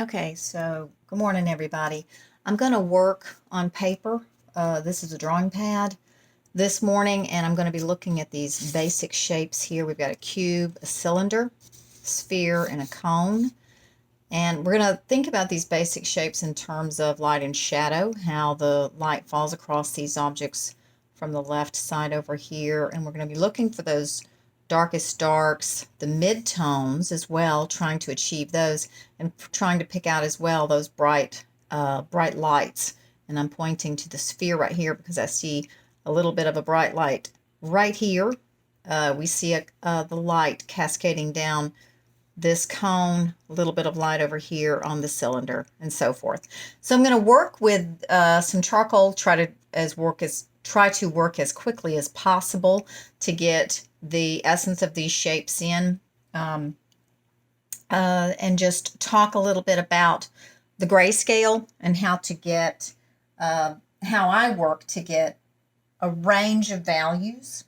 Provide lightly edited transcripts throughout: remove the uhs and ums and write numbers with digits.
Okay, so good morning, everybody. I'm going to work on paper. This is a drawing pad this morning, and I'm going to be looking at these basic shapes here. We've got a cube, a cylinder, sphere, and a cone. And we're going to think about these basic shapes in terms of light and shadow, how the light falls across these objects from the left side over here. And we're going to be looking for those darkest darks, the mid-tones as well, trying to achieve those, and trying to pick out as well those bright lights. And I'm pointing to the sphere right here because I see a little bit of a bright light right here. We see the light cascading down this cone, a little bit of light over here on the cylinder, and so forth. So I'm going to work with some charcoal, try to work as quickly as possible to get the essence of these shapes in, and just talk a little bit about the grayscale and how I work to get a range of values.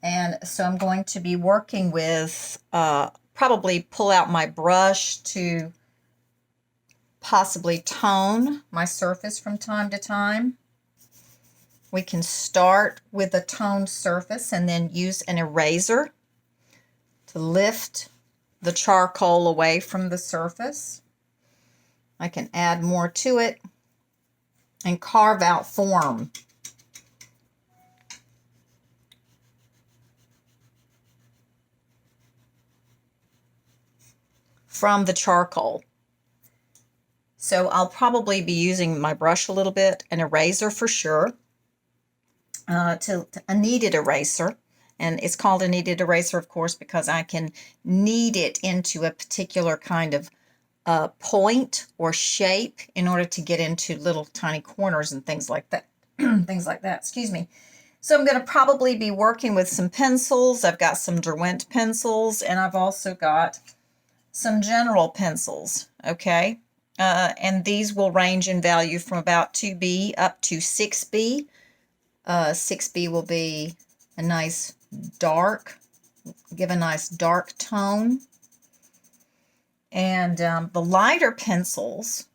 And so I'm going to be working with probably pull out my brush to possibly tone my surface from time to time. We can start with a toned surface and then use an eraser to lift the charcoal away from the surface. I can add more to it and carve out form. From the charcoal. So I'll probably be using my brush a little bit, an eraser for sure, to a kneaded eraser. And it's called a kneaded eraser, of course, because I can knead it into a particular kind of point or shape in order to get into little tiny corners and things like that. Excuse me. So I'm going to probably be working with some pencils. I've got some Derwent pencils, and I've also got some general pencils, okay? And these will range in value from about 2B up to 6B. 6B will be a nice dark, give a nice dark tone. And the lighter pencils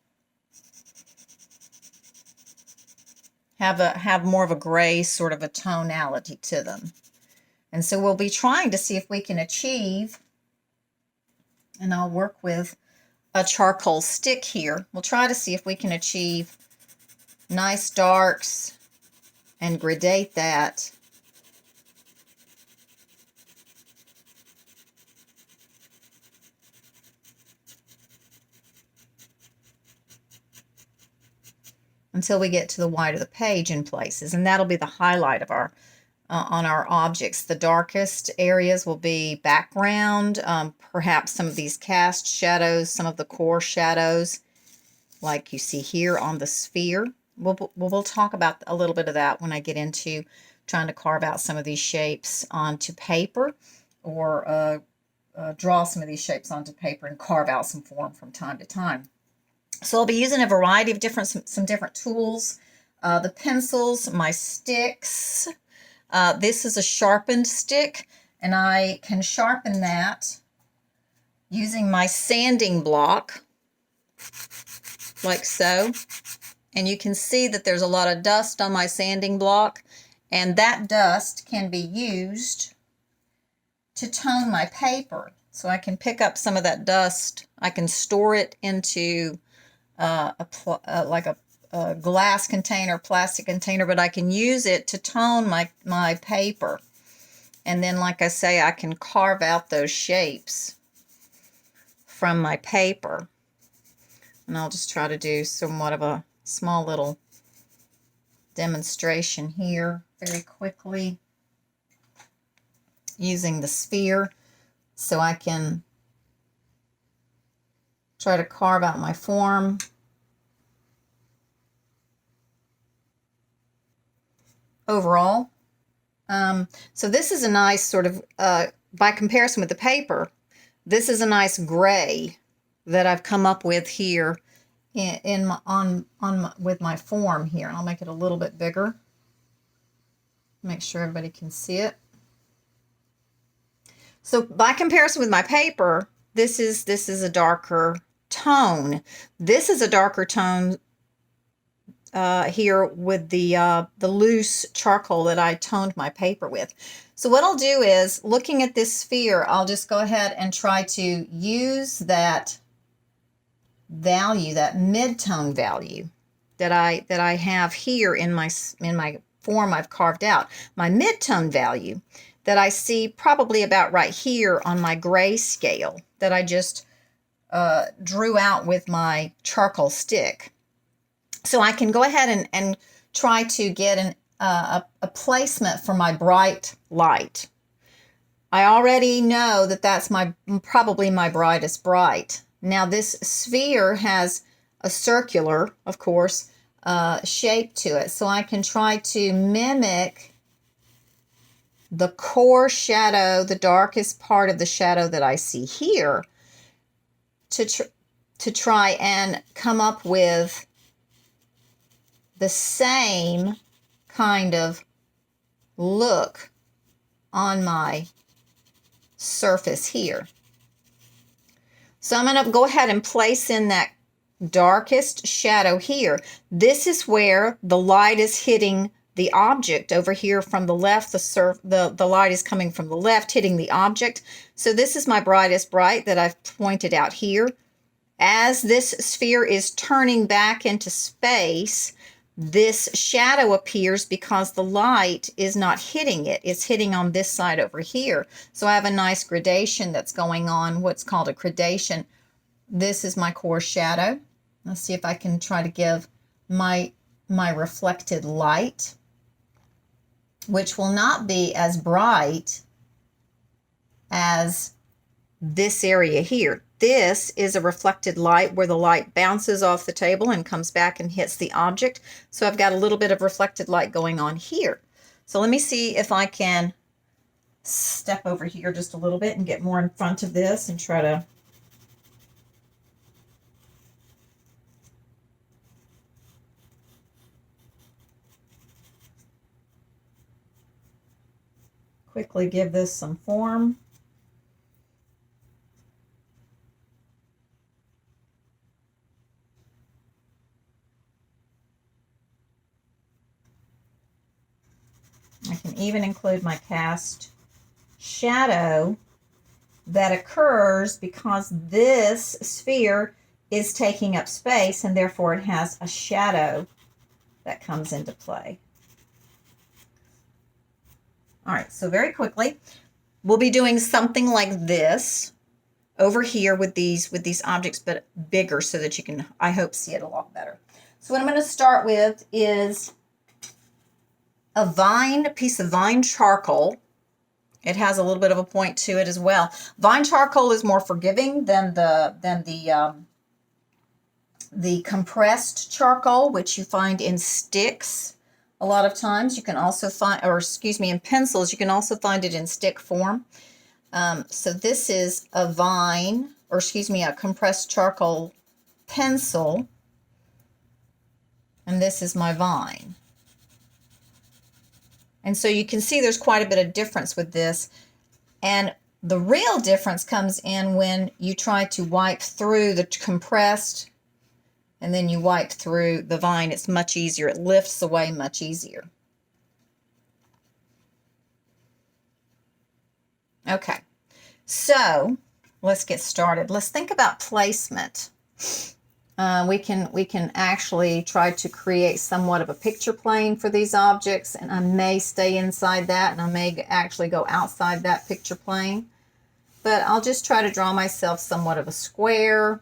have more of a gray sort of a tonality to them. And so we'll be trying to see if we can achieve, and I'll work with a charcoal stick here. We'll try to see if we can achieve nice darks and gradate that until we get to the white of the page in places, and that'll be the highlight of our on our objects. The darkest areas will be background, perhaps some of these cast shadows, some of the core shadows, like you see here on the sphere. We'll talk about a little bit of that when I get into trying to carve out some of these shapes onto paper, or draw some of these shapes onto paper and carve out some form from time to time. So I'll be using a variety of some different tools. The pencils, my sticks. This is a sharpened stick, and I can sharpen that using my sanding block, like so. And you can see that there's a lot of dust on my sanding block, and that dust can be used to tone my paper. So I can pick up some of that dust. I can store it into like a glass container, plastic container, but I can use it to tone my paper. And then, like I say, I can carve out those shapes from my paper. And I'll just try to do somewhat of a small little demonstration here very quickly using the sphere, so I can try to carve out my form. Overall. So this is a nice sort of, by comparison with the paper, this is a nice gray that I've come up with here with my form here. I'll make it a little bit bigger. Make sure everybody can see it. So by comparison with my paper, this is a darker tone. This is a darker tone here with the loose charcoal that I toned my paper with. So what I'll do is, looking at this sphere, I'll just go ahead and try to use that value, that mid-tone value that I have here in my form I've carved out. My mid-tone value that I see probably about right here on my gray scale that I just drew out with my charcoal stick. So I can go ahead and try to get a placement for my bright light. I already know that that's probably my brightest bright. Now this sphere has a circular, of course, shape to it. So I can try to mimic the core shadow, the darkest part of the shadow that I see here, to try and come up with the same kind of look on my surface here. So I'm going to go ahead and place in that darkest shadow here. This is where the light is hitting the object over here from the left. The light is coming from the left, hitting the object. So this is my brightest bright that I've pointed out here. As this sphere is turning back into space, this shadow appears because the light is not hitting it. It's hitting on this side over here. So I have a nice gradation that's going on, what's called a gradation. This is my core shadow. Let's see if I can try to give my reflected light, which will not be as bright as this area here. This is a reflected light where the light bounces off the table and comes back and hits the object. So I've got a little bit of reflected light going on here. So let me see if I can step over here just a little bit and get more in front of this and try to quickly give this some form. I can even include my cast shadow that occurs because this sphere is taking up space and therefore it has a shadow that comes into play. All right, so very quickly, we'll be doing something like this over here with these objects, but bigger so that you can, I hope, see it a lot better. So what I'm going to start with is a piece of vine charcoal. It has a little bit of a point to it as well. Vine charcoal is more forgiving than the compressed charcoal, which you find in sticks. A lot of times you can also find, or excuse me, in pencils, you can also find it in stick form. So this is a a compressed charcoal pencil, and this is my vine. And so you can see there's quite a bit of difference with this. And the real difference comes in when you try to wipe through the compressed and then you wipe through the vine. It's much easier. It lifts away much easier. Okay, so let's get started. Let's think about placement. We can actually try to create somewhat of a picture plane for these objects, and I may stay inside that, and I may actually go outside that picture plane. But I'll just try to draw myself somewhat of a square.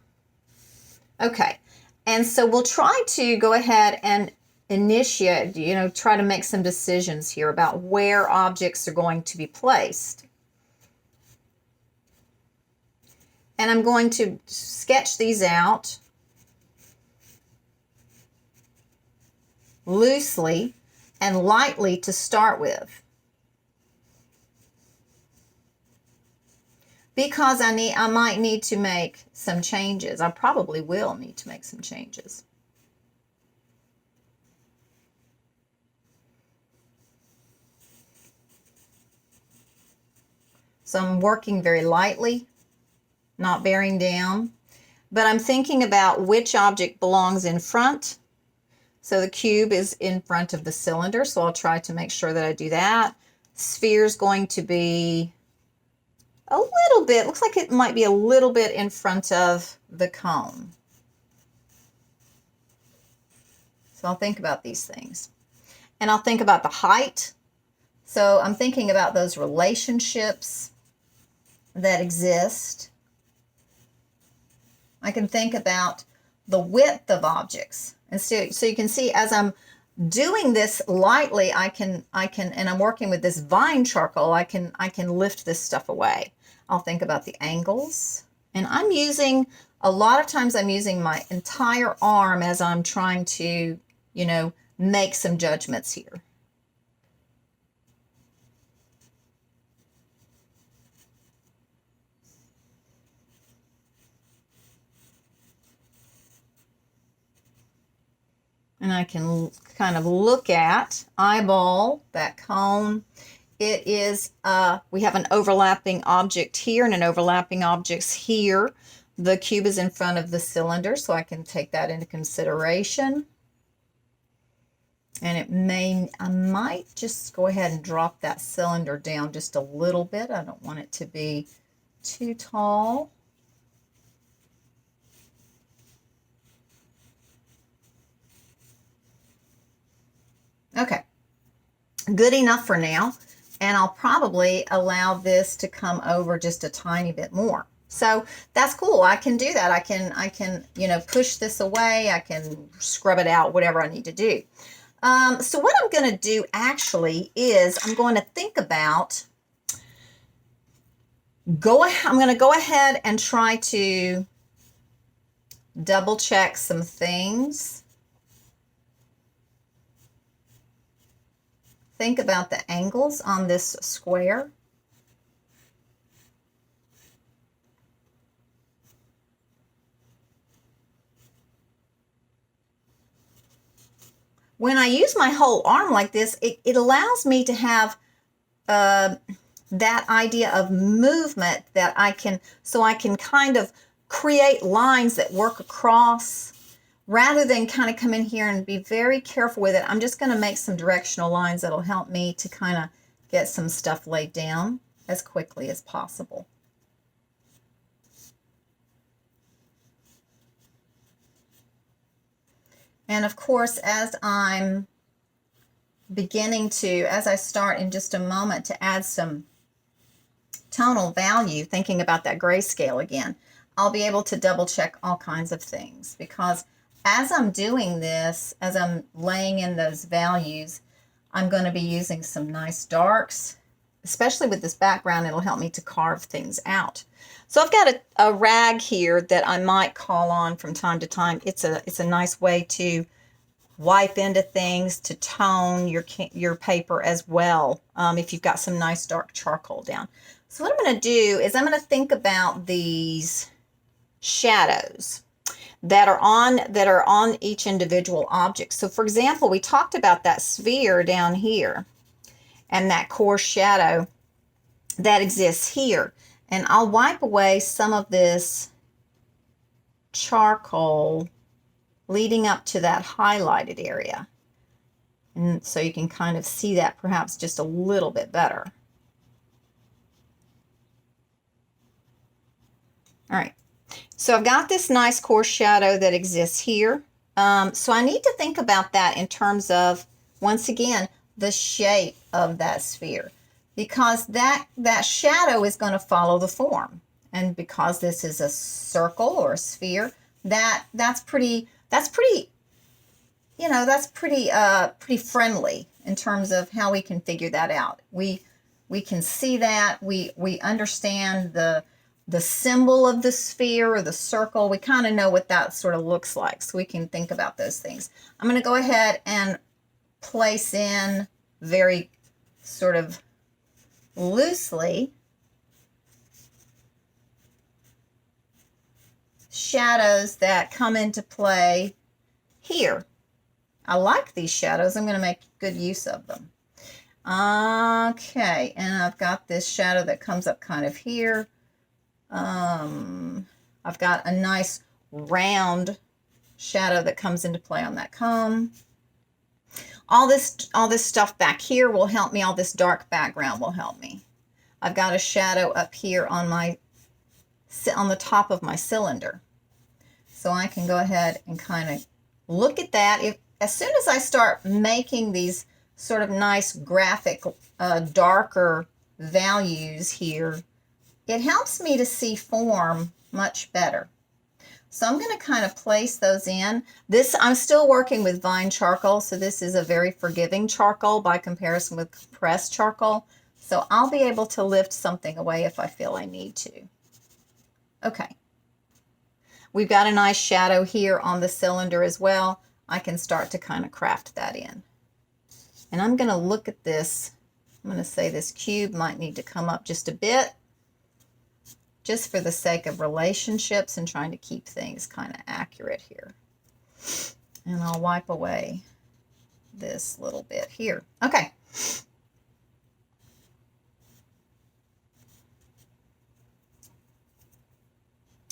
Okay, and so we'll try to go ahead and initiate, try to make some decisions here about where objects are going to be placed. And I'm going to sketch these out loosely and lightly to start with, because I might need to make some changes. I probably will need to make some changes. So I'm working very lightly, not bearing down. but I'm thinking about which object belongs in front. So the cube is in front of the cylinder, so I'll try to make sure that I do that. Sphere is going to be a little bit, looks like it might be a little bit in front of the cone. So I'll think about these things. And I'll think about the height. So I'm thinking about those relationships that exist. I can think about the width of objects. And so you can see as I'm doing this lightly, I can, and I'm working with this vine charcoal, I can lift this stuff away. I'll think about the angles. And I'm using, a lot of times I'm using my entire arm as I'm trying to, you know, make some judgments here. And I can kind of look at, eyeball that cone. It is, we have an overlapping object here and an overlapping objects here. The cube is in front of the cylinder, so I can take that into consideration. And I might just go ahead and drop that cylinder down just a little bit. I don't want it to be too tall. Okay, good enough for now. And I'll probably allow this to come over just a tiny bit more. So that's cool. I can do that. I can, you know, push this away. I can scrub it out, whatever I need to do. So what I'm going to do actually is I'm going to think about, I'm going to go ahead and try to double check some things. Think about the angles on this square. When I use my whole arm like this, it allows me to have that idea of movement that I can kind of create lines that work across. Rather than kind of come in here and be very careful with it, I'm just going to make some directional lines that'll help me to kind of get some stuff laid down as quickly as possible. And of course, as I'm as I start in just a moment to add some tonal value, thinking about that grayscale again, I'll be able to double check all kinds of things, because as I'm doing this, as I'm laying in those values, I'm going to be using some nice darks, especially with this background. It'll help me to carve things out. So I've got a rag here that I might call on from time to time. It's a nice way to wipe into things, to tone your paper as well, if you've got some nice dark charcoal down. So what I'm going to do is I'm going to think about these shadows that are on each individual object. So for example, we talked about that sphere down here and that coarse shadow that exists here. And I'll wipe away some of this charcoal leading up to that highlighted area. And so you can kind of see that perhaps just a little bit better. All right. So I've got this nice coarse shadow that exists here. So I need to think about that in terms of, once again, the shape of that sphere, because that shadow is going to follow the form. And because this is a circle or a sphere, that's pretty friendly in terms of how we can figure that out. We can see that, we understand the symbol of the sphere or the circle. We kind of know what that sort of looks like, so we can think about those things. I'm going to go ahead and place in very sort of loosely shadows that come into play here. I like these shadows. I'm going to make good use of them. Okay, and I've got this shadow that comes up kind of here. I've got a nice round shadow that comes into play on that comb. All this stuff back here will help me. All this dark background will help me. I've got a shadow up here on the top of my cylinder. So I can go ahead and kind of look at that. As soon as I start making these sort of nice graphic, darker values here, it helps me to see form much better. So I'm going to kind of place those in. I'm still working with vine charcoal, so this is a very forgiving charcoal by comparison with compressed charcoal. So I'll be able to lift something away if I feel I need to. Okay. We've got a nice shadow here on the cylinder as well. I can start to kind of craft that in. And I'm going to look at this. I'm going to say this cube might need to come up just a bit, just for the sake of relationships and trying to keep things kind of accurate here. And I'll wipe away this little bit here. Okay.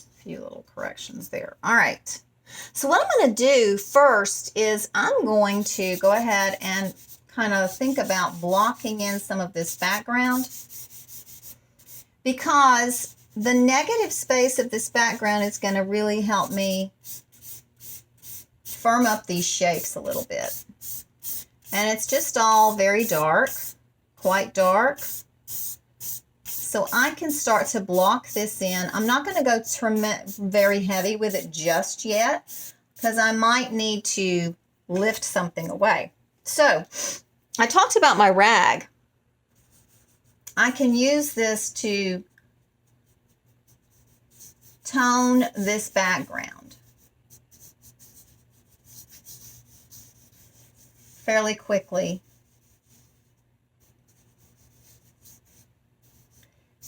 A few little corrections there. All right. So what I'm going to do first is I'm going to go ahead and kind of think about blocking in some of this background, because the negative space of this background is going to really help me firm up these shapes a little bit. And it's just all very dark, quite dark. So I can start to block this in. I'm not going to go very heavy with it just yet, because I might need to lift something away. So I talked about my rag. I can use this to tone this background fairly quickly.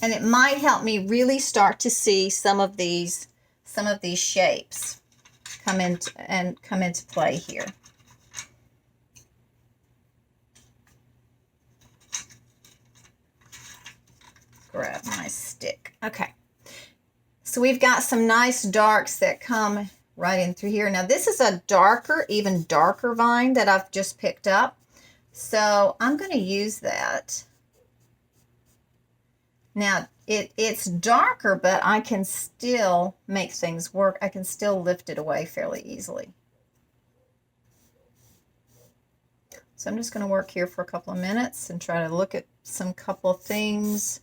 And it might help me really start to see some of these shapes come into play here. Grab my stick. Okay. So we've got some nice darks that come right in through here. Now this is a darker, even darker vine that I've just picked up. So I'm going to use that. Now it's darker, but I can still make things work. I can still lift it away fairly easily. So I'm just going to work here for a couple of minutes and try to look at some couple of things.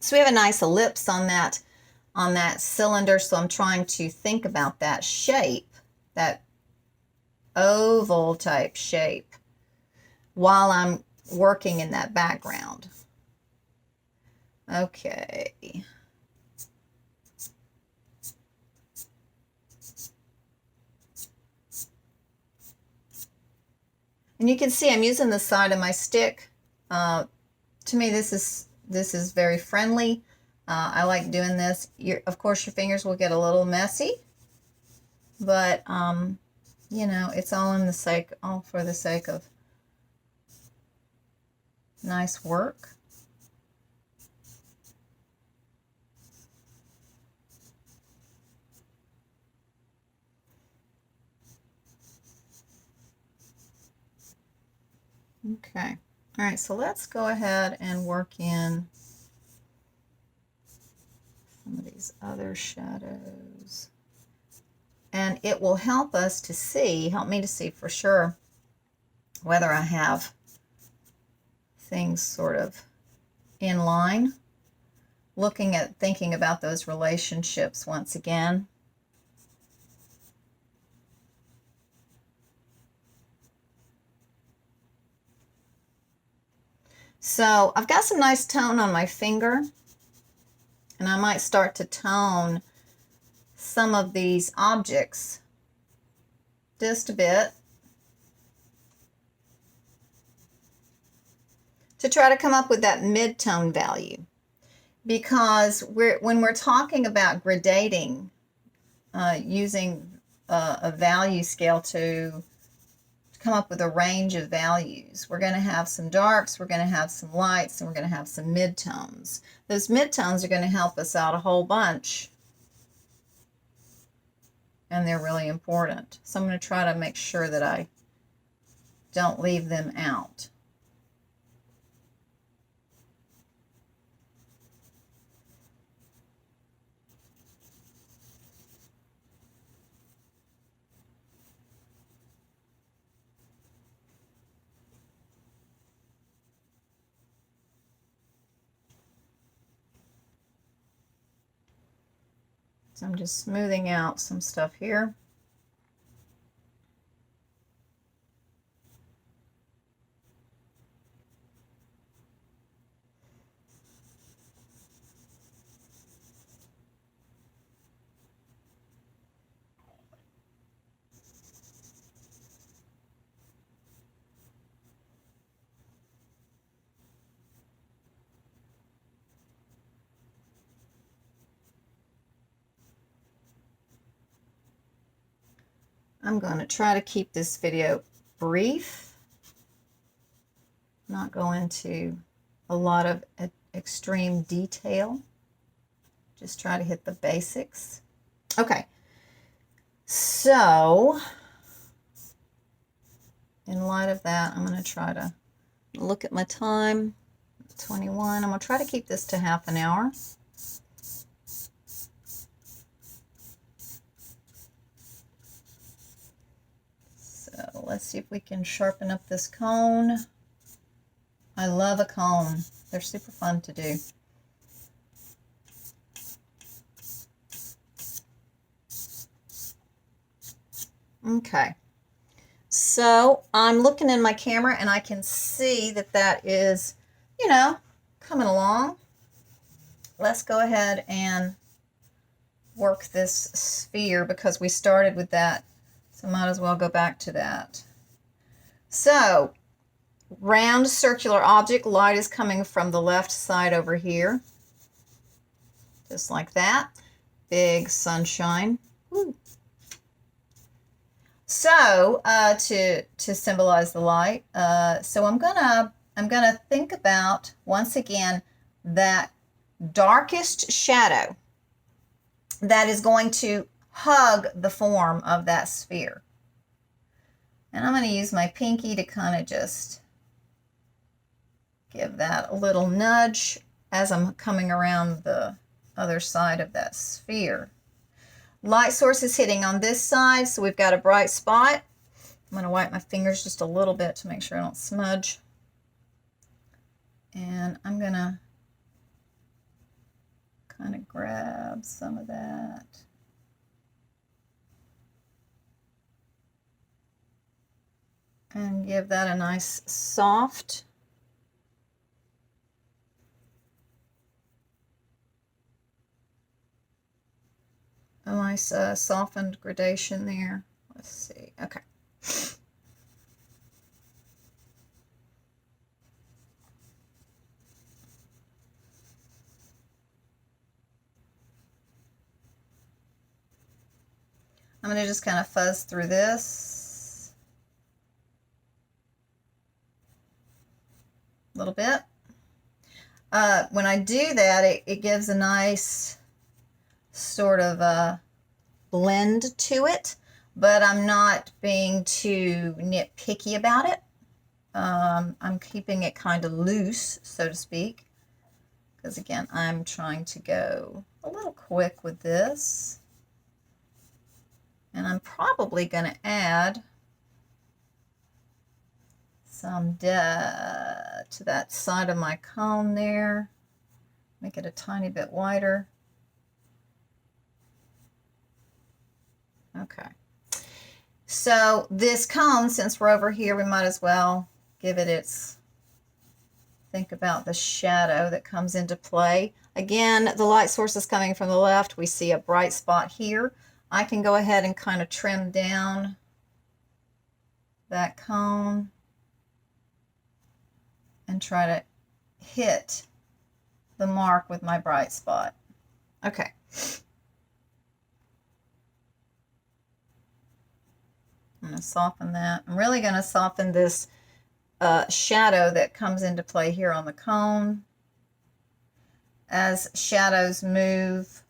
So we have a nice ellipse on that cylinder, so I'm trying to think about that shape, that oval type shape, while I'm working in that background. Okay. And you can see I'm using the side of my stick. To me, this is very friendly. I like doing this. Of course, your fingers will get a little messy, but you know, it's all for the sake of nice work. Okay. All right, so let's go ahead and work in some of these other shadows. And it will help me to see for sure whether I have things sort of in line. Thinking about those relationships once again. So I've got some nice tone on my finger. And I might start to tone some of these objects just a bit to try to come up with that mid-tone value. Because when we're talking about gradating, using a value scale to come up with a range of values, we're going to have some darks, we're going to have some lights, and we're going to have some midtones. Those midtones are going to help us out a whole bunch, and they're really important. So I'm going to try to make sure that I don't leave them out. So I'm just smoothing out some stuff here. I'm going to try to keep this video brief, not go into a lot of extreme detail, just try to hit the basics. Okay, so in light of that, I'm going to try to look at my time, 21. I'm going to try to keep this to half an hour. So let's see if we can sharpen up this cone. I love a cone. They're super fun to do. Okay. So I'm looking in my camera and I can see that that is, you know, coming along. Let's go ahead and work this sphere because we started with that. So might as well go back to that. So, round circular object, light is coming from the left side over here. Just like that. Big sunshine. Woo. So, to symbolize the light, so I'm gonna think about, once again, that darkest shadow that is going to hug the form of that sphere. And I'm going to use my pinky to kind of just give that a little nudge as I'm coming around the other side of that sphere. Light source is hitting on this side, so we've got a bright spot. I'm going to wipe my fingers just a little bit to make sure I don't smudge. And I'm going to kind of grab some of that. And give that a nice soft softened gradation there. Let's see. Okay. I'm going to just kind of fuzz through this a little bit. When I do that, it gives a nice sort of a blend to it, but I'm not being too nitpicky about it. I'm keeping it kind of loose, so to speak, because again, I'm trying to go a little quick with this. And I'm probably going to add some to that side of my cone there. Make it a tiny bit wider. Okay. So this cone, since we're over here, we might as well give it its, think about the shadow that comes into play. Again, the light source is coming from the left. We see a bright spot here. I can go ahead and kind of trim down that cone and try to hit the mark with my bright spot. Okay. I'm going to soften that. I'm really going to soften this shadow that comes into play here on the cone. As shadows move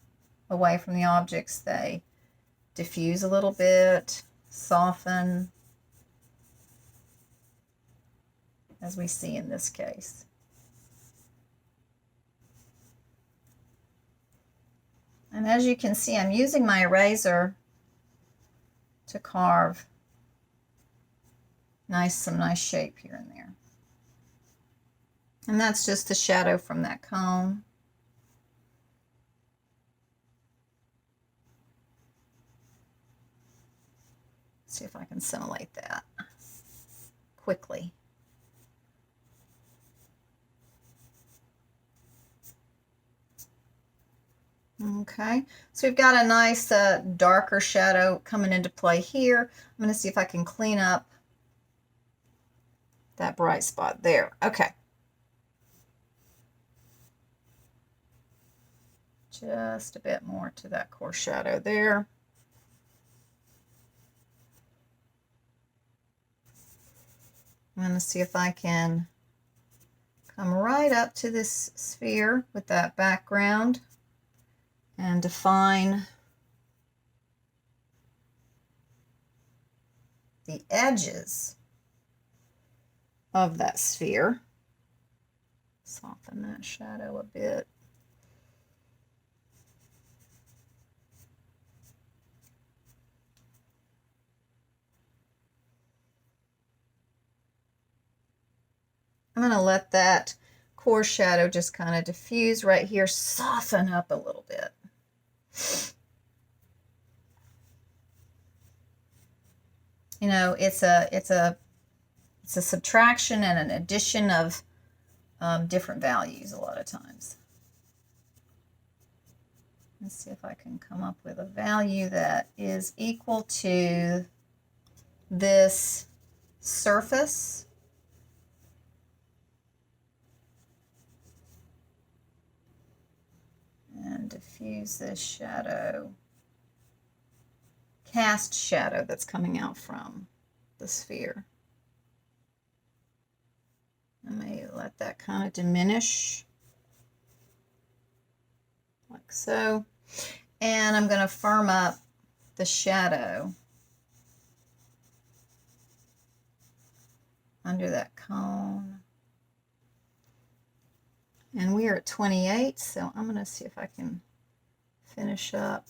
away from the objects, they diffuse a little bit, soften, as we see in this case. And as you can see, I'm using my eraser to carve some nice shape here and there. And that's just the shadow from that cone. See if I can simulate that quickly. Okay, so we've got a nice darker shadow coming into play here. I'm going to see if I can clean up that bright spot there. Okay. Just a bit more to that core shadow there. I'm going to see if I can come right up to this sphere with that background and define the edges of that sphere. Soften that shadow a bit. I'm going to let that core shadow just kind of diffuse right here, soften up a little bit. You know, it's a subtraction and an addition of different values a lot of times. Let's see if I can come up with a value that is equal to this surface. And diffuse this shadow, cast shadow that's coming out from the sphere. I may let that kind of diminish, like so. And I'm going to firm up the shadow under that cone. And we are at 28, so I'm going to see if I can finish up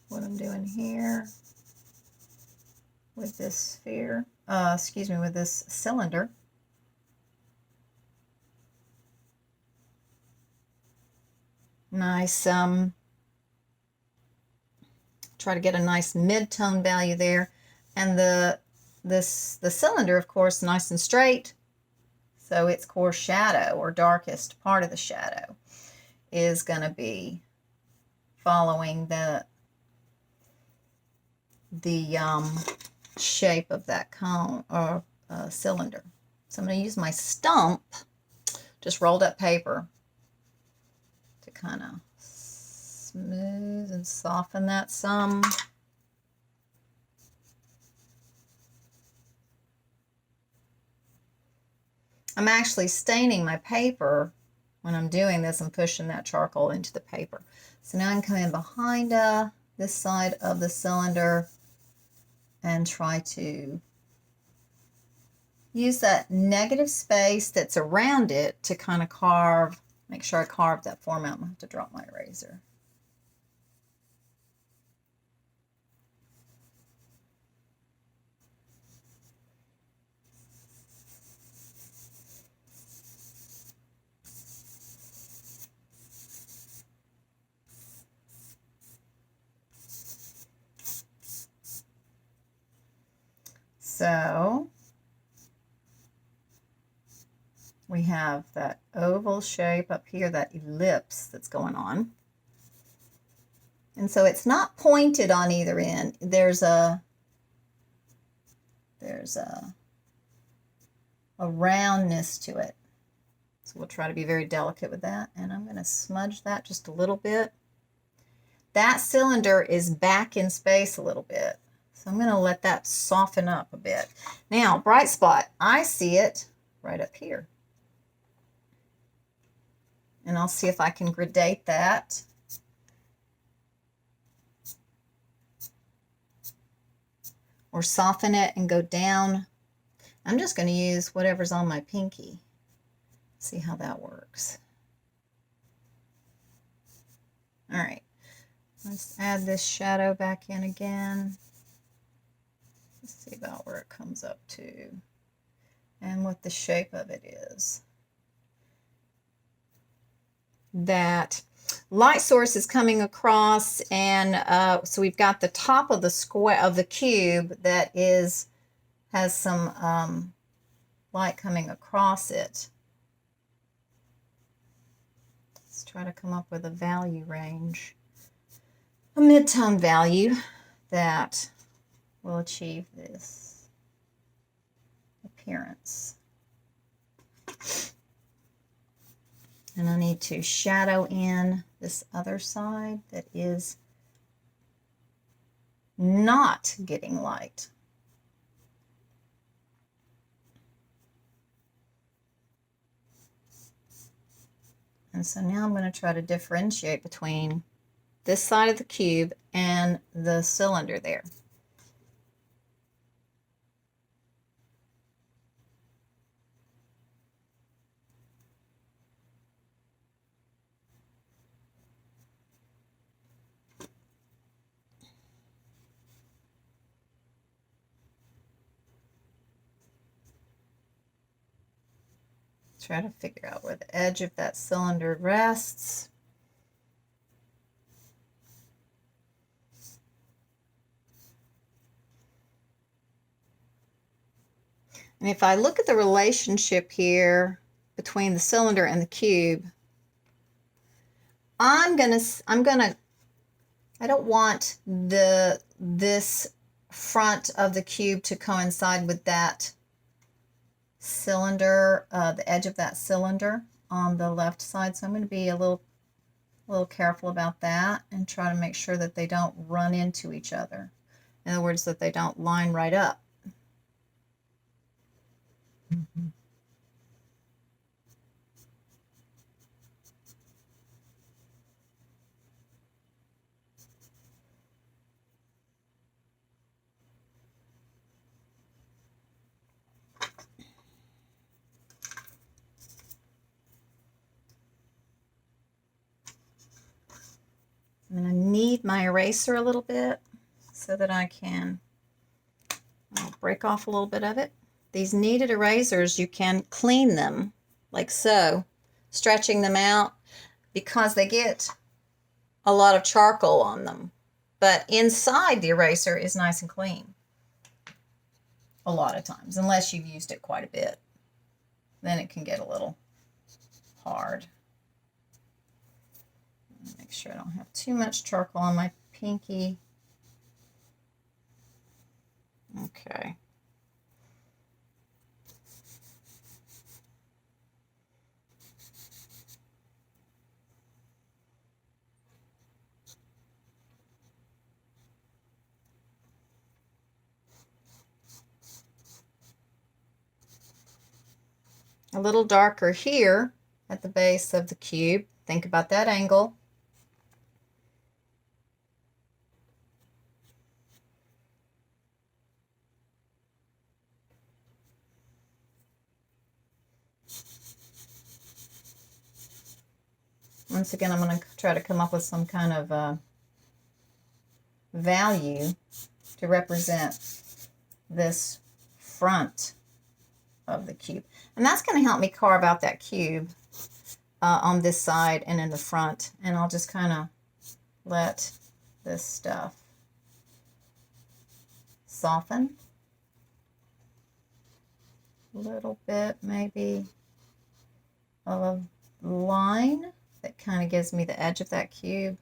what I'm doing here with this sphere, with this cylinder. Nice, try to get a nice mid-tone value there. And the cylinder, of course, nice and straight. So its core shadow, or darkest part of the shadow, is going to be following the shape of that cone or cylinder. So I'm going to use my stump, just rolled up paper, to kind of smooth and soften that some. I'm actually staining my paper when I'm doing this. I'm pushing that charcoal into the paper. So now I can come in behind this side of the cylinder and try to use that negative space that's around it to kind of carve, make sure I carve that form out. I'm going to have to drop my eraser. So we have that oval shape up here, that ellipse that's going on. And so it's not pointed on either end. There's a roundness to it. So we'll try to be very delicate with that. And I'm going to smudge that just a little bit. That cylinder is back in space a little bit. So I'm going to let that soften up a bit. Now, bright spot, I see it right up here. And I'll see if I can gradate that. Or soften it and go down. I'm just going to use whatever's on my pinky. See how that works. All right. Let's add this shadow back in again. Let's see about where it comes up to and what the shape of it is. That light source is coming across, and so we've got the top of the square of the cube that has some light coming across it. Let's try to come up with a value range, a mid-tone value that will achieve this appearance. And I need to shadow in this other side that is not getting light. And so now I'm going to try to differentiate between this side of the cube and the cylinder there. Try to figure out where the edge of that cylinder rests. And if I look at the relationship here between the cylinder and the cube, I don't want this front of the cube to coincide with that cylinder, the edge of that cylinder on the left side. So I'm going to be a little careful about that and try to make sure that they don't run into each other. In other words, that they don't line right up. Mm-hmm. I'm going to knead my eraser a little bit so that I'll break off a little bit of it. These kneaded erasers, you can clean them like so, stretching them out, because they get a lot of charcoal on them. But inside the eraser is nice and clean a lot of times, unless you've used it quite a bit. Then it can get a little hard. Make sure I don't have too much charcoal on my pinky. Okay. A little darker here at the base of the cube. Think about that angle. Once again, I'm going to try to come up with some kind of value to represent this front of the cube. And that's going to help me carve out that cube on this side and in the front. And I'll just kind of let this stuff soften a little bit, maybe. a line that kind of gives me the edge of that cube.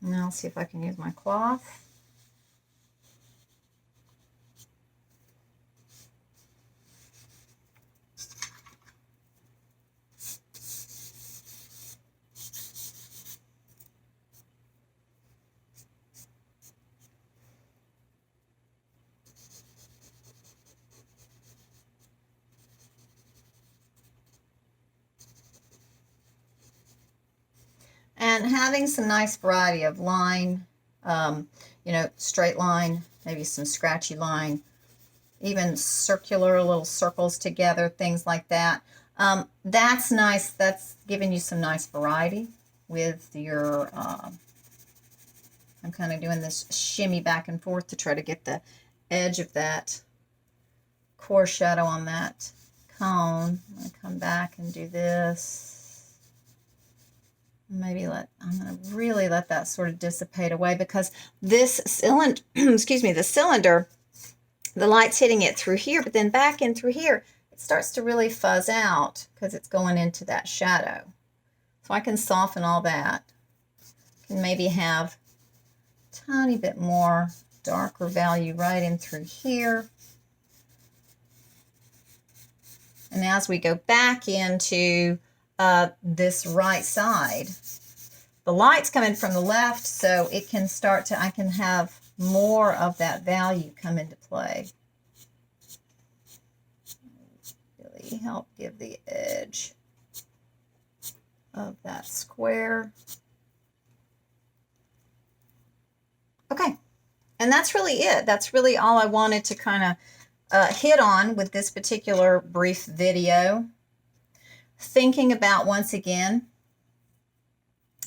Now I'll see if I can use my cloth. And having some nice variety of line, you know, straight line, maybe some scratchy line, even circular little circles together, things like that. That's nice. That's giving you some nice variety with your, I'm kind of doing this shimmy back and forth to try to get the edge of that core shadow on that cone. I'm going to come back and do this. Maybe I'm going to really let that sort of dissipate away, because this cylinder, excuse me, the cylinder, the light's hitting it through here, but then back in through here, it starts to really fuzz out because it's going into that shadow. So I can soften all that. Can maybe have a tiny bit more darker value right in through here. And as we go back into this right side, the light's coming from the left, so it can start to, I can have more of that value come into play. Really help give the edge of that square. Okay, and that's really it. That's really all I wanted to kind of hit on with this particular brief video. Thinking about, once again,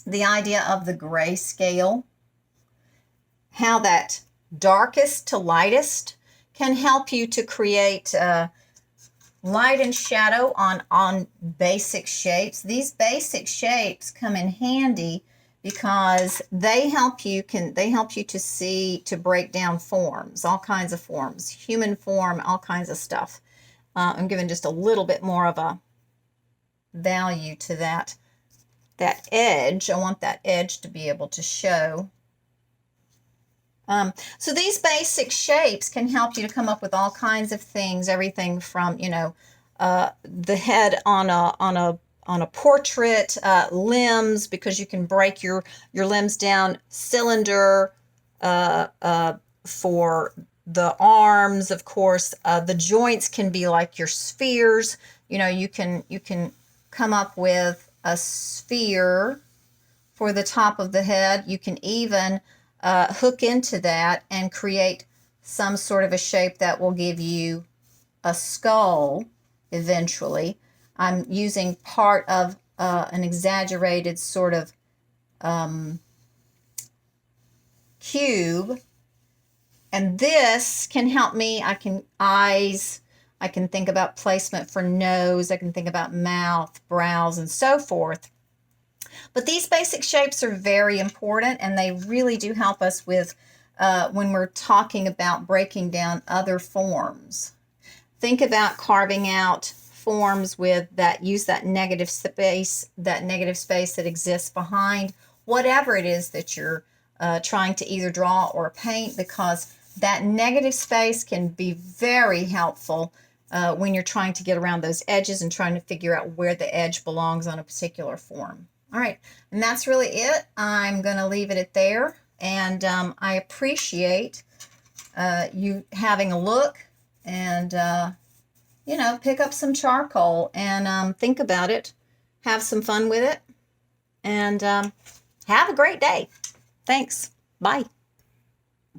the idea of the grayscale, how that darkest to lightest can help you to create light and shadow on basic shapes. These basic shapes come in handy because they help you to see, to break down forms, all kinds of forms, human form, all kinds of stuff. I'm giving just a little bit more of a value to that edge. I want that edge to be able to show. So these basic shapes can help you to come up with all kinds of things, everything from, you know, the head on a portrait, limbs, because you can break your limbs down, cylinder, for the arms, of course. The joints can be like your spheres. You know, you can come up with a sphere for the top of the head. You can even hook into that and create some sort of a shape that will give you a skull eventually. I'm using part of an exaggerated sort of cube, and this can help me. I can eyes, I can think about placement for nose, I can think about mouth, brows, and so forth. But these basic shapes are very important, and they really do help us with when we're talking about breaking down other forms. Think about carving out forms with that, use that negative space that exists behind whatever it is that you're trying to either draw or paint, because that negative space can be very helpful when you're trying to get around those edges and trying to figure out where the edge belongs on a particular form. All right, and that's really it. I'm going to leave it at there, and I appreciate you having a look, and you know, pick up some charcoal and think about it, have some fun with it, and have a great day. Thanks. Bye.